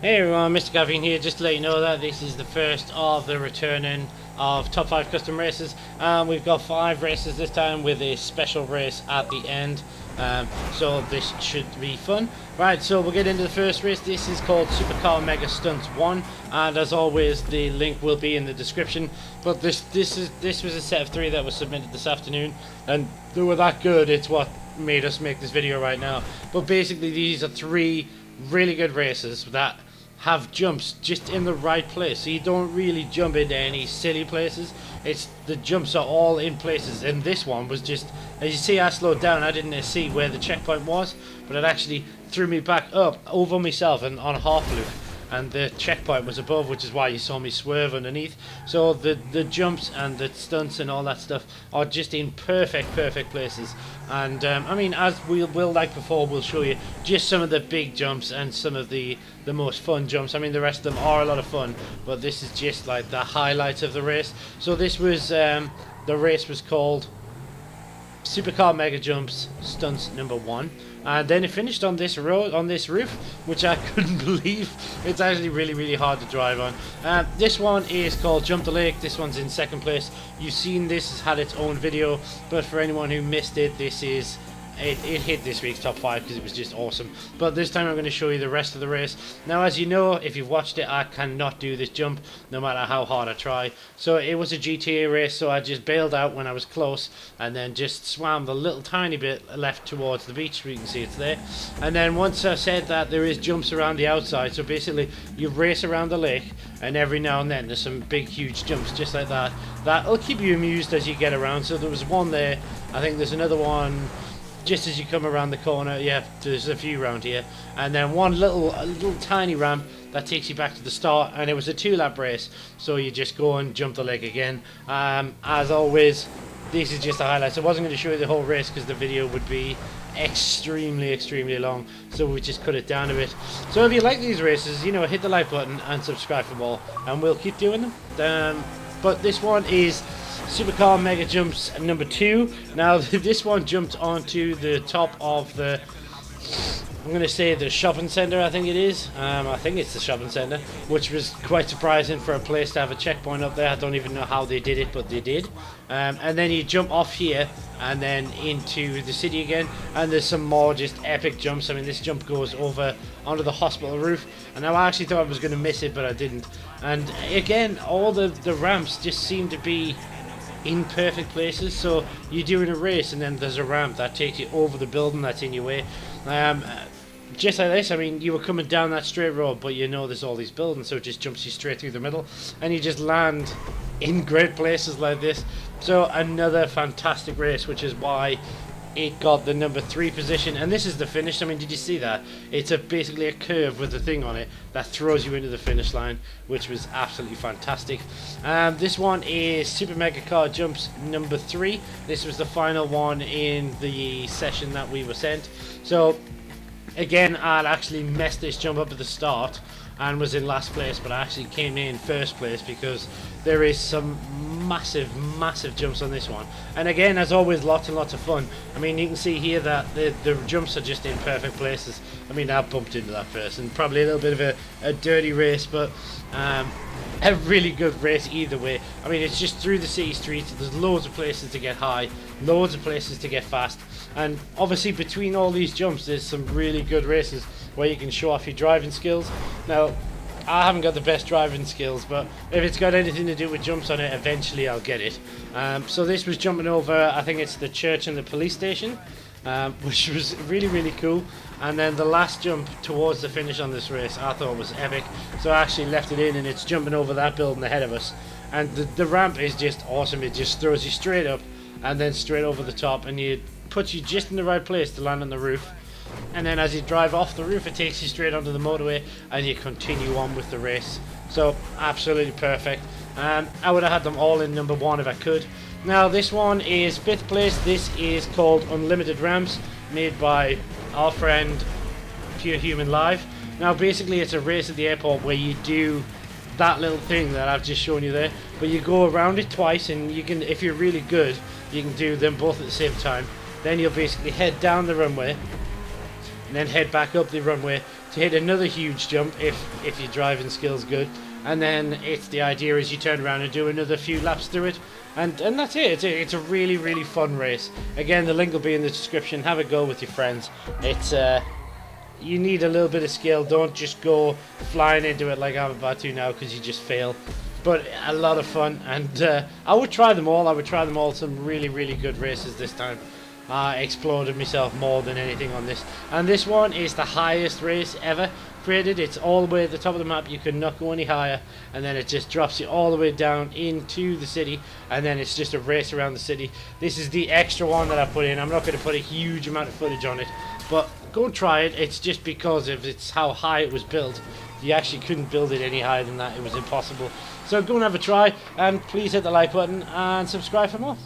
Hey everyone, Mr. Caffeine here, just to let you know that this is the first of the returning of top 5 custom races. We've got 5 races this time with a special race at the end, so this should be fun. Right, so we'll get into the first race. This is called Supercar Mega Stunts 1, and as always the link will be in the description. But this was a set of 3 that was submitted this afternoon, and they were that good, it's what made us make this video right now. But basically these are 3 really good races that have jumps just in the right place, so you don't really jump into any silly places. It's the jumps are all in places, and this one was just, as you see, I slowed down. I didn't see where the checkpoint was, but it actually threw me back up over myself and on a half loop, and the checkpoint was above, which is why you saw me swerve underneath. So the jumps and the stunts and all that stuff are just in perfect places. And I mean, as we'll like before, we'll show you just some of the big jumps and some of the most fun jumps. I mean, the rest of them are a lot of fun, but this is just like the highlights of the race. So this was the race was called Supercar Mega Jumps Stunts number 1, and then it finished on this road, on this roof, which I couldn't believe. It's actually really hard to drive on. This one is called Jump the Lake. This one's in second place. You've seen this has had its own video, but for anyone who missed it, this is it hit this week's top 5 because it was just awesome. But this time I'm going to show you the rest of the race. Now, as you know, if you've watched it, I cannot do this jump no matter how hard I try. So it was a GTA race, so I just bailed out when I was close and then just swam the little tiny bit left towards the beach. You can see it's there. And then once I said that, there is jumps around the outside, so basically you race around the lake, and every now and then there's some big huge jumps just like that. That'll keep you amused as you get around. So there was one there, I think there's another one just as you come around the corner. Yeah, there's a few around here, and then one little tiny ramp that takes you back to the start, and it was a 2-lap race, so you just go and jump the leg again. As always, this is just the highlights. I wasn't going to show you the whole race because the video would be extremely long, so we just cut it down a bit. So if you like these races, you know, hit the like button and subscribe for more, and we'll keep doing them. But this one is Supercar Mega Jumps number 2. Now this one jumped onto the top of the, I'm going to say the shopping centre, I think it is. I think it's the shopping centre, which was quite surprising for a place to have a checkpoint up there. I don't even know how they did it, but they did. And then you jump off here and then into the city again, and there's some more just epic jumps. I mean, this jump goes over onto the hospital roof, and now I actually thought I was going to miss it, but I didn't. And again, all the ramps just seem to be in perfect places. So you're doing a race and then there's a ramp that takes you over the building that's in your way. Just like this, I mean, you were coming down that straight road, but you know there's all these buildings, so it just jumps you straight through the middle, and you just land in great places like this. So another fantastic race, which is why it got the number 3 position. And this is the finish. I mean, did you see that? It's basically a curve with a thing on it that throws you into the finish line, which was absolutely fantastic. This one is Super Mega Car Jumps number 3. This was the final one in the session that we were sent. So again, I'd actually messed this jump up at the start and was in last place, but I actually came in first place because there is some massive jumps on this one. And again, as always, lots and lots of fun. I mean, you can see here that the jumps are just in perfect places. I mean, I bumped into that first, and probably a little bit of a dirty race, but a really good race either way. I mean, it's just through the city streets. There's loads of places to get high, loads of places to get fast, and obviously between all these jumps there's some really good races where you can show off your driving skills. Now, I haven't got the best driving skills, but if it's got anything to do with jumps on it, eventually I'll get it. So this was jumping over, I think it's the church and the police station, which was really cool. And then the last jump towards the finish on this race I thought was epic, so I actually left it in, and it's jumping over that building ahead of us. And the ramp is just awesome. It just throws you straight up and then straight over the top, and it puts you just in the right place to land on the roof. And then as you drive off the roof, it takes you straight onto the motorway, and you continue on with the race. So absolutely perfect. I would have had them all in number 1 if I could. Now this one is 5th place. This is called Unlimited Ramps, made by our friend Pure Human Live. Now basically it's a race at the airport where you do that little thing that I've just shown you there, but you go around it twice, and you can, if you're really good, you can do them both at the same time. Then you'll basically head down the runway and then head back up the runway to hit another huge jump if your driving skill's good, and then the idea is you turn around and do another few laps through it, and that's it. It's a really fun race. Again, the link will be in the description. Have a go with your friends. It's you need a little bit of skill. Don't just go flying into it like I'm about to now, because you just fail. But a lot of fun, and I would try them all. Some really good races this time. I exploded myself more than anything on this, and this one is the highest race ever created. It's all the way at the top of the map. You cannot go any higher, and then it just drops you all the way down into the city, and then it's just a race around the city. This is the extra one that I put in. I'm not going to put a huge amount of footage on it, but go and try it. It's just because of how high it was built. You actually couldn't build it any higher than that. It was impossible. So go and have a try, and please hit the like button and subscribe for more.